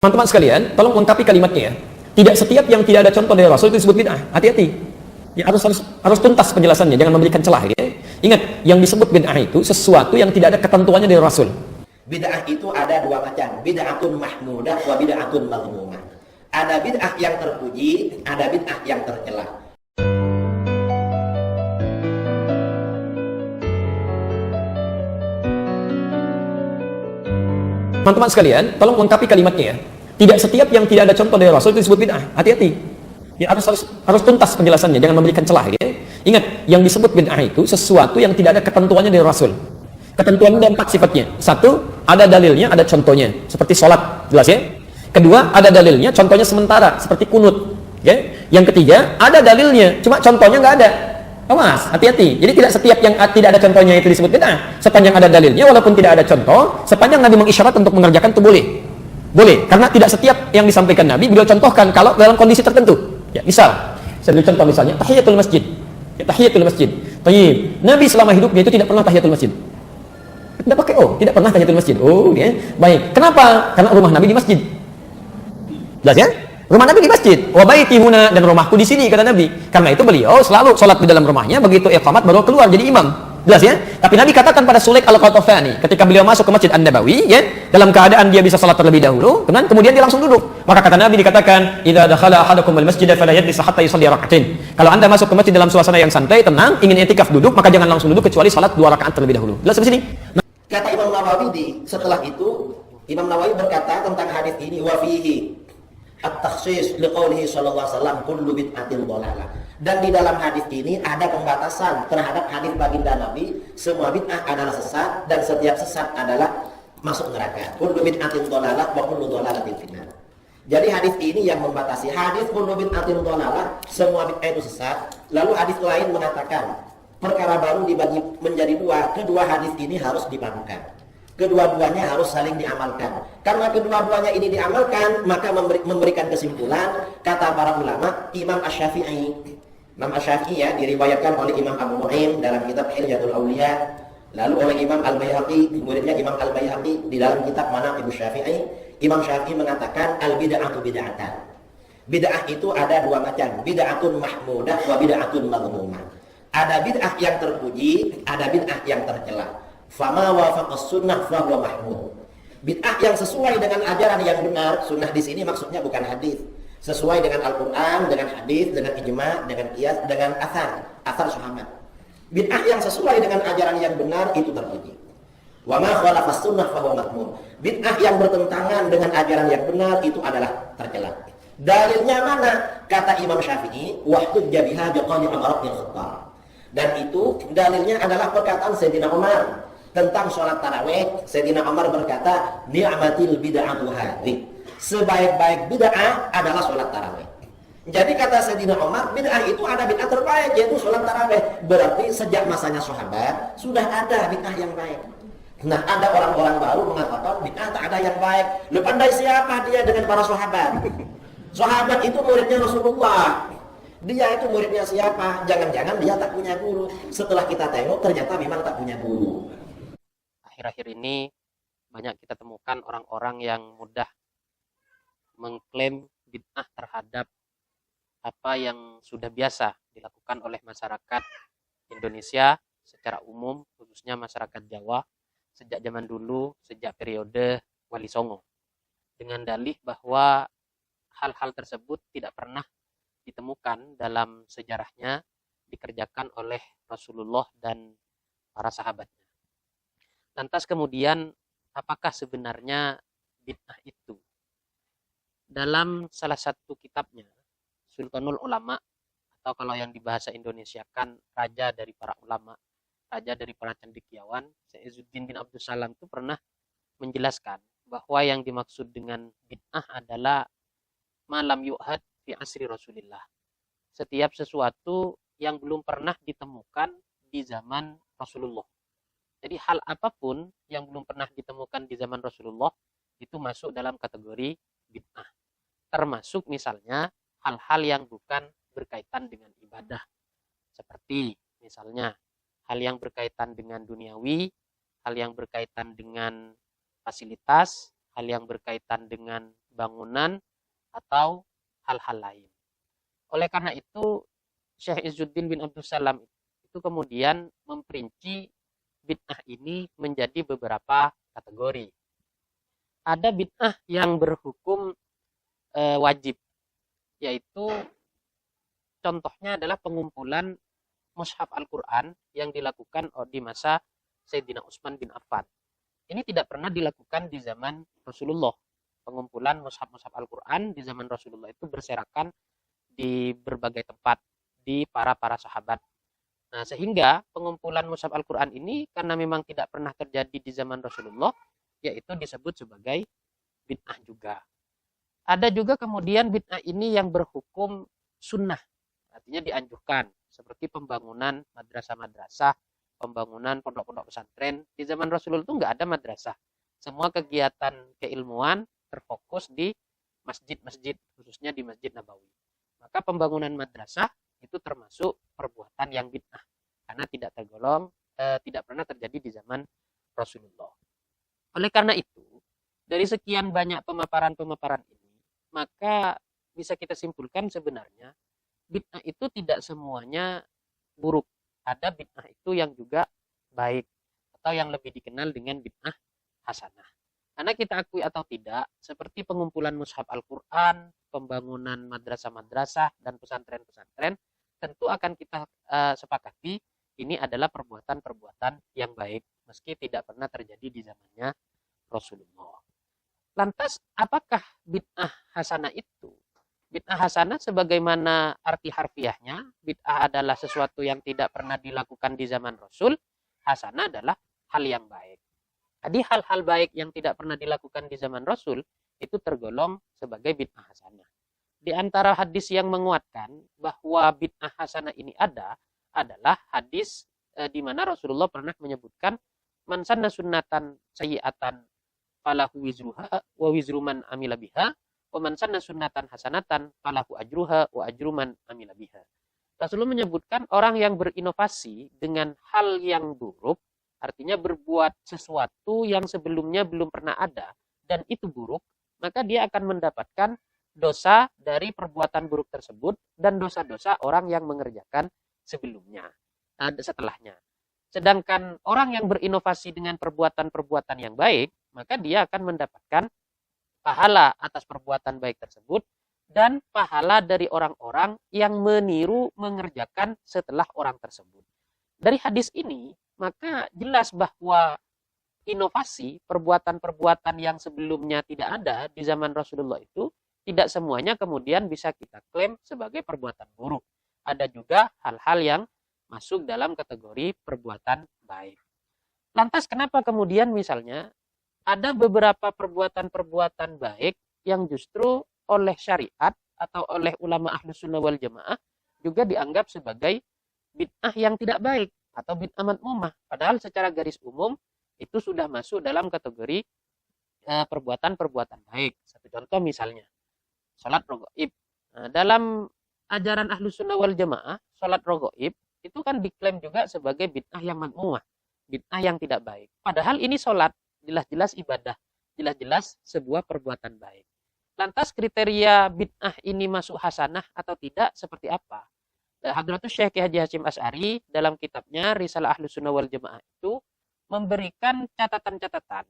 Teman-teman sekalian, tolong lengkapi kalimatnya ya. Tidak setiap yang tidak ada contoh dari Rasul itu disebut bid'ah. Hati-hati. Ya, harus tuntas penjelasannya, jangan memberikan celah ya. Ingat, yang disebut bid'ah itu sesuatu yang tidak ada ketentuannya dari Rasul. Bid'ah itu ada dua macam, bid'atun mahmudah wa bid'atun mazmumah. Ada bid'ah yang terpuji, ada bid'ah yang tercela. Teman-teman sekalian, tolong lengkapi kalimatnya ya. Tidak setiap yang tidak ada contoh dari Rasul itu disebut bid'ah. Hati-hati. Ya, harus tuntas penjelasannya, jangan memberikan celah ya. Ingat, yang disebut bid'ah itu sesuatu yang tidak ada ketentuannya dari Rasul. Ketentuannya ada 4 sifatnya. 1, ada dalilnya, ada contohnya, seperti sholat, jelas ya. Kedua, ada dalilnya, contohnya sementara, seperti kunut. Ya. Yang ketiga, ada dalilnya, cuma contohnya nggak ada. Awas, hati-hati. Jadi tidak setiap yang tidak ada contohnya itu disebut bid'ah. Sepanjang ada dalilnya, walaupun tidak ada contoh, sepanjang Nabi mengisyarat untuk mengerjakan itu boleh. Boleh, karena tidak setiap yang disampaikan Nabi beliau contohkan kalau dalam kondisi tertentu. Ya, misal, saya beri contoh misalnya tahiyatul masjid. Ya, tahiyatul masjid. Tayyib. Nabi selama hidupnya itu tidak pernah tahiyatul masjid. Tidak pakai tidak pernah tahiyatul masjid. Oh, ya. Baik. Kenapa? Karena rumah Nabi di masjid. Jelas ya? Rumah Nabi di masjid. Wa baiti huna, dan rumahku di sini kata Nabi. Karena itu beliau selalu sholat di dalam rumahnya, begitu iqamat baru keluar jadi imam. Jelas ya? Tapi Nabi katakan pada Sulaik al-Qatafani ketika beliau masuk ke Masjid An-Nabawi ya, dalam keadaan dia bisa sholat terlebih dahulu, kemudian dia langsung duduk. Maka kata Nabi dikatakan, "Idza dakhala ahadukum al-masjida fala yajlis hatta yusalli rak'atain." Kalau Anda masuk ke masjid dalam suasana yang santai, tenang, ingin i'tikaf duduk, maka jangan langsung duduk kecuali salat 2 rakaat terlebih dahulu. Jelas sampai sini? Kata Imam Nawawi setelah itu, Imam Nawawi berkata tentang hadis ini, wa fihi at-takhsis liqaulihi sallallahu alaihi wasallam kullu bid'atin dhalalah. Dan di dalam hadis ini ada pembatasan terhadap hadis baginda Nabi, semua bid'ah adalah sesat dan setiap sesat adalah masuk neraka. Kullu bid'atin dhalalah wa kullu dhalalatin finnar. Jadi hadis ini yang membatasi hadis kullu bid'atin dhalalah, semua bid'ah itu sesat. Lalu hadis lain mengatakan perkara baru dibagi menjadi 2. Kedua hadis ini harus dipadukan. Kedua-duanya harus saling diamalkan. Karena kedua-duanya ini diamalkan, maka memberikan kesimpulan, kata para ulama, Imam Asy-Syafi'i. Imam Asy-Syafi'i ya, diriwayatkan oleh Imam Abu Nu'aim dalam kitab Hilyatul Auliya, lalu oleh Imam Al-Baihaqi, muridnya Imam Al-Baihaqi di dalam kitab Manaqibus Syafi'i. Imam Syafi'i mengatakan al-bid'atu bid'atan. Bid'ah itu ada 2 macam, bid'atun mahmudah wa bid'atun mazmumah. Ada bid'ah yang terpuji, ada bid'ah yang tercela. Fama wafaqas sunnah fahuwa mahmud. Bid'ah yang sesuai dengan ajaran yang benar, sunnah di sini maksudnya bukan hadis. Sesuai dengan Al-Qur'an, dengan hadis, dengan ijma', dengan qiyas, dengan athar sahabat. Bid'ah yang sesuai dengan ajaran yang benar itu terpuji. Wa ma khalafas sunnah fahuwa mahmud. Bid'ah yang bertentangan dengan ajaran yang benar itu adalah tercela. Dalilnya mana? Kata Imam Syafi'i, wa hujja biha biqauli Umar bin Khattab. Dan itu dalilnya adalah perkataan Sayyidina Umar tentang sholat tarawih. Sayyidina Umar berkata, ni'matil bid'atu hadhi. Sebaik-baik bid'ah adalah sholat tarawih. Jadi kata Sayyidina Umar, bid'ah itu ada bid'ah terbaik, yaitu sholat tarawih. Berarti sejak masanya sahabat sudah ada bid'ah yang baik. Nah, ada orang-orang baru mengatakan bid'ah tak ada yang baik. Lu pandai siapa dia dengan para sahabat? Sahabat itu muridnya Rasulullah. Dia itu muridnya siapa? Jangan-jangan dia tak punya guru. Setelah kita tengok ternyata memang tak punya guru. Akhir-akhir ini banyak kita temukan orang-orang yang mudah mengklaim bid'ah terhadap apa yang sudah biasa dilakukan oleh masyarakat Indonesia secara umum, khususnya masyarakat Jawa sejak zaman dulu, sejak periode Wali Songo, dengan dalih bahwa hal-hal tersebut tidak pernah ditemukan dalam sejarahnya dikerjakan oleh Rasulullah dan para sahabatnya. Lantas kemudian, apakah sebenarnya bid'ah itu? Dalam salah satu kitabnya, Sultanul Ulama, atau kalau yang dibahasa Indonesiakan, raja dari para ulama, raja dari para cendekiawan, Syekh Izzuddin bin Abdus Salam itu pernah menjelaskan bahwa yang dimaksud dengan bid'ah adalah malam yu'had fi asri Rasulillah. Setiap sesuatu yang belum pernah ditemukan di zaman Rasulullah. Jadi hal apapun yang belum pernah ditemukan di zaman Rasulullah itu masuk dalam kategori bid'ah. Termasuk misalnya hal-hal yang bukan berkaitan dengan ibadah. Seperti misalnya hal yang berkaitan dengan duniawi, hal yang berkaitan dengan fasilitas, hal yang berkaitan dengan bangunan, atau hal-hal lain. Oleh karena itu, Syekh Izzuddin bin Abdul Salam itu kemudian memperinci bid'ah ini menjadi beberapa kategori. Ada bid'ah yang berhukum wajib, yaitu contohnya adalah pengumpulan mushaf Al-Quran yang dilakukan di masa Sayyidina Utsman bin Affan. Ini tidak pernah dilakukan di zaman Rasulullah. Pengumpulan mushaf-mushaf Al-Quran di zaman Rasulullah itu berserakan di berbagai tempat di para sahabat. Nah, sehingga pengumpulan mushaf Al-Quran ini karena memang tidak pernah terjadi di zaman Rasulullah, yaitu disebut sebagai bid'ah juga. Ada juga kemudian bid'ah ini yang berhukum sunnah, artinya dianjurkan, seperti pembangunan madrasah-madrasah, pembangunan pondok-pondok pesantren. Di zaman Rasulullah itu nggak ada madrasah. Semua kegiatan keilmuan terfokus di masjid-masjid, khususnya di Masjid Nabawi. Maka pembangunan madrasah itu termasuk perbuatan yang bid'ah, karena tidak tergolong, tidak pernah terjadi di zaman Rasulullah. Oleh karena itu, dari sekian banyak pemaparan-pemaparan ini, maka bisa kita simpulkan sebenarnya bid'ah itu tidak semuanya buruk. Ada bid'ah itu yang juga baik, atau yang lebih dikenal dengan bid'ah hasanah. Karena kita akui atau tidak, seperti pengumpulan mushaf Al-Quran, pembangunan madrasah-madrasah, dan pesantren-pesantren, tentu akan kita sepakati ini adalah perbuatan-perbuatan yang baik, meski tidak pernah terjadi di zamannya Rasulullah. Lantas, apakah bid'ah hasanah itu? Bid'ah hasanah sebagaimana arti harfiahnya, bid'ah adalah sesuatu yang tidak pernah dilakukan di zaman Rasul, hasanah adalah hal yang baik. Jadi hal-hal baik yang tidak pernah dilakukan di zaman Rasul itu tergolong sebagai bid'ah hasanah. Di antara hadis yang menguatkan bahwa bid'ah hasanah ini adalah hadis di mana Rasulullah pernah menyebutkan man sanna sunnatan sayyi'atan falahu wizruha wa wizru man amila biha wa man sanna sunnatan hasanatan falahu ajruha wa ajru man amila biha. Rasulullah menyebutkan orang yang berinovasi dengan hal yang buruk, artinya berbuat sesuatu yang sebelumnya belum pernah ada dan itu buruk, maka dia akan mendapatkan dosa dari perbuatan buruk tersebut dan dosa-dosa orang yang mengerjakan sebelumnya, setelahnya. Sedangkan orang yang berinovasi dengan perbuatan-perbuatan yang baik, maka dia akan mendapatkan pahala atas perbuatan baik tersebut dan pahala dari orang-orang yang meniru mengerjakan setelah orang tersebut. Dari hadis ini, maka jelas bahwa inovasi, perbuatan-perbuatan yang sebelumnya tidak ada di zaman Rasulullah itu, tidak semuanya kemudian bisa kita klaim sebagai perbuatan buruk. Ada juga hal-hal yang masuk dalam kategori perbuatan baik. Lantas kenapa kemudian misalnya ada beberapa perbuatan-perbuatan baik yang justru oleh syariat atau oleh ulama Ahlus Sunnah wal Jamaah juga dianggap sebagai bid'ah yang tidak baik atau bid'ah madmumah, padahal secara garis umum itu sudah masuk dalam kategori perbuatan-perbuatan baik. Satu contoh misalnya salat rogoib. Nah, dalam ajaran Ahlus Sunnah wal Jamaah, salat rogoib itu kan diklaim juga sebagai bid'ah yang madmumah, bid'ah yang tidak baik. Padahal ini salat jelas-jelas ibadah, jelas-jelas sebuah perbuatan baik. Lantas kriteria bid'ah ini masuk hasanah atau tidak seperti apa? Hadratus Syekh Haji Hasyim Asy'ari dalam kitabnya Risalah Ahlus Sunnah wal Jamaah itu memberikan catatan-catatan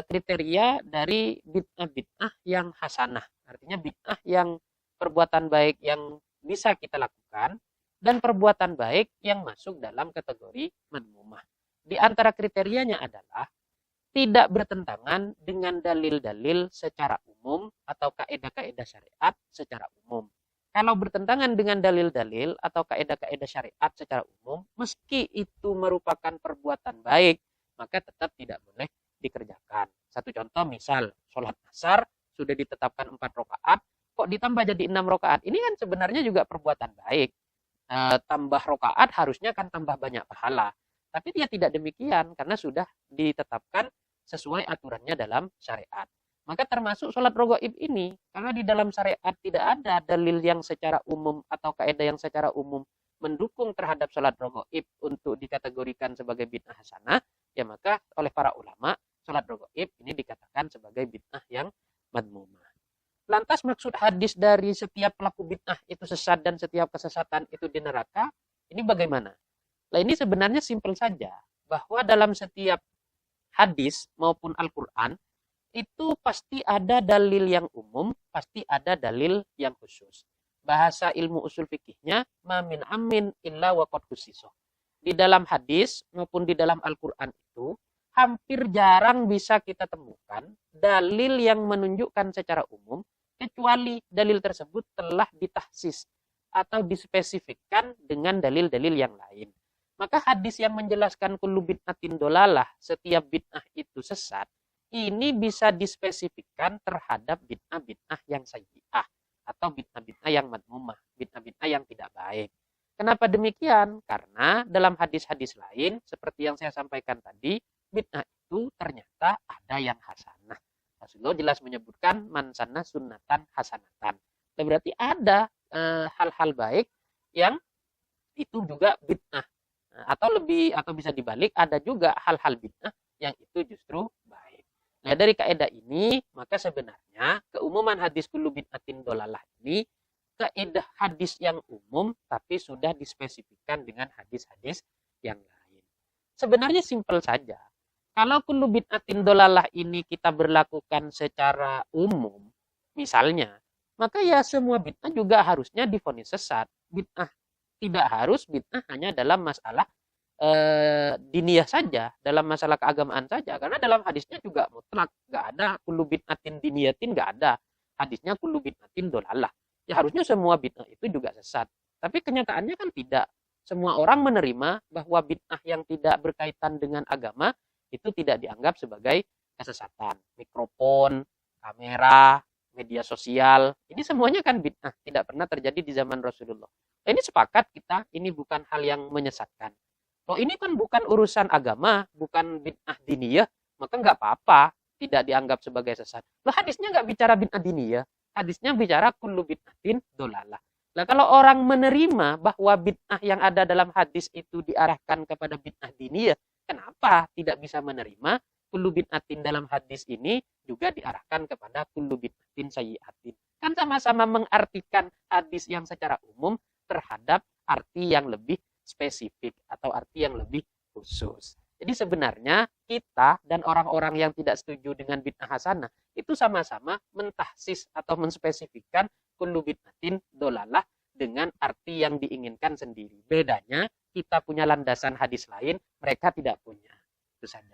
kriteria dari bid'ah yang hasanah. Artinya bid'ah yang perbuatan baik yang bisa kita lakukan dan perbuatan baik yang masuk dalam kategori madmumah. Di antara kriterianya adalah tidak bertentangan dengan dalil-dalil secara umum atau kaedah-kaedah syariat secara umum. Kalau bertentangan dengan dalil-dalil atau kaedah-kaedah syariat secara umum, meski itu merupakan perbuatan baik, maka tetap tidak boleh dikerjakan. Satu contoh misal, sholat asar sudah ditetapkan 4 rakaat, kok ditambah jadi 6 rakaat? Ini kan sebenarnya juga perbuatan baik. Tambah rakaat harusnya kan tambah banyak pahala. Tapi dia tidak demikian karena sudah ditetapkan sesuai aturannya dalam syariat. Maka termasuk sholat rogoib ini, karena di dalam syariat tidak ada dalil yang secara umum atau kaidah yang secara umum mendukung terhadap sholat rogoib untuk dikategorikan sebagai bid'ah hasanah, ya maka oleh para ulama sholat rogoib ini dikatakan sebagai bid'ah yang madmumah. Lantas maksud hadis dari setiap pelaku bid'ah itu sesat dan setiap kesesatan itu di neraka, ini bagaimana? Nah, ini sebenarnya simpel saja, bahwa dalam setiap hadis maupun Al-Quran, itu pasti ada dalil yang umum, pasti ada dalil yang khusus. Bahasa ilmu usul fikihnya, ma min amin illa wa qad khusiso. Di dalam hadis maupun di dalam Al-Quran itu, hampir jarang bisa kita temukan dalil yang menunjukkan secara umum, kecuali dalil tersebut telah ditahsis atau dispesifikkan dengan dalil-dalil yang lain. Maka hadis yang menjelaskan kullu bid'atin dolalah, setiap bid'ah itu sesat, ini bisa dispesifikkan terhadap bid'ah-bid'ah yang sayyi'ah atau bid'ah-bid'ah yang madmumah, bid'ah-bid'ah yang tidak baik. Kenapa demikian? Karena dalam hadis-hadis lain, seperti yang saya sampaikan tadi, bid'ah itu ternyata ada yang hasanah. Rasulullah jelas menyebutkan man sanna sunnatan hasanatan. Berarti ada hal-hal baik yang itu juga bid'ah. Atau bisa dibalik, ada juga hal-hal bid'ah yang itu justru baik. Nah, dari kaidah ini, maka sebenarnya keumuman hadis kullu bid'atin dolalah ini kaidah hadis yang umum, tapi sudah dispesifikkan dengan hadis-hadis yang lain. Sebenarnya simpel saja. Kalau kullu bid'atin dolalah ini kita berlakukan secara umum, misalnya, maka ya semua bid'ah juga harusnya divonis sesat. Bid'ah tidak harus bid'ah hanya dalam masalah diniyah saja, dalam masalah keagamaan saja, karena dalam hadisnya juga mutlak, nggak ada kullu bid'atin diniyatin, nggak ada. Hadisnya kullu bid'atin dolalah. Ya harusnya semua bid'ah itu juga sesat. Tapi kenyataannya kan tidak. Semua orang menerima bahwa bid'ah yang tidak berkaitan dengan agama itu tidak dianggap sebagai kesesatan. Mikrofon, kamera, media sosial, ini semuanya kan bid'ah, tidak pernah terjadi di zaman Rasulullah. Nah, ini sepakat kita, ini bukan hal yang menyesatkan. Kalau ini kan bukan urusan agama, bukan bid'ah diniyah, maka nggak apa-apa, tidak dianggap sebagai sesat. Loh, hadisnya nggak bicara bid'ah diniyah, hadisnya bicara kullu bid'atin dolalah. Nah, kalau orang menerima bahwa bid'ah yang ada dalam hadis itu diarahkan kepada bid'ah diniyah, kenapa tidak bisa menerima kullu bid'atin dalam hadis ini juga diarahkan kepada kullu bid'atin sayyi'atin? Kan sama-sama mengartikan hadis yang secara umum terhadap arti yang lebih spesifik atau arti yang lebih khusus. Jadi sebenarnya kita dan orang-orang yang tidak setuju dengan bid'ah hasanah itu sama-sama mentahsis atau menspesifikkan kullu bid'atin dolalah dengan arti yang diinginkan sendiri. Bedanya kita punya landasan hadis lain, mereka tidak punya. Itu saja.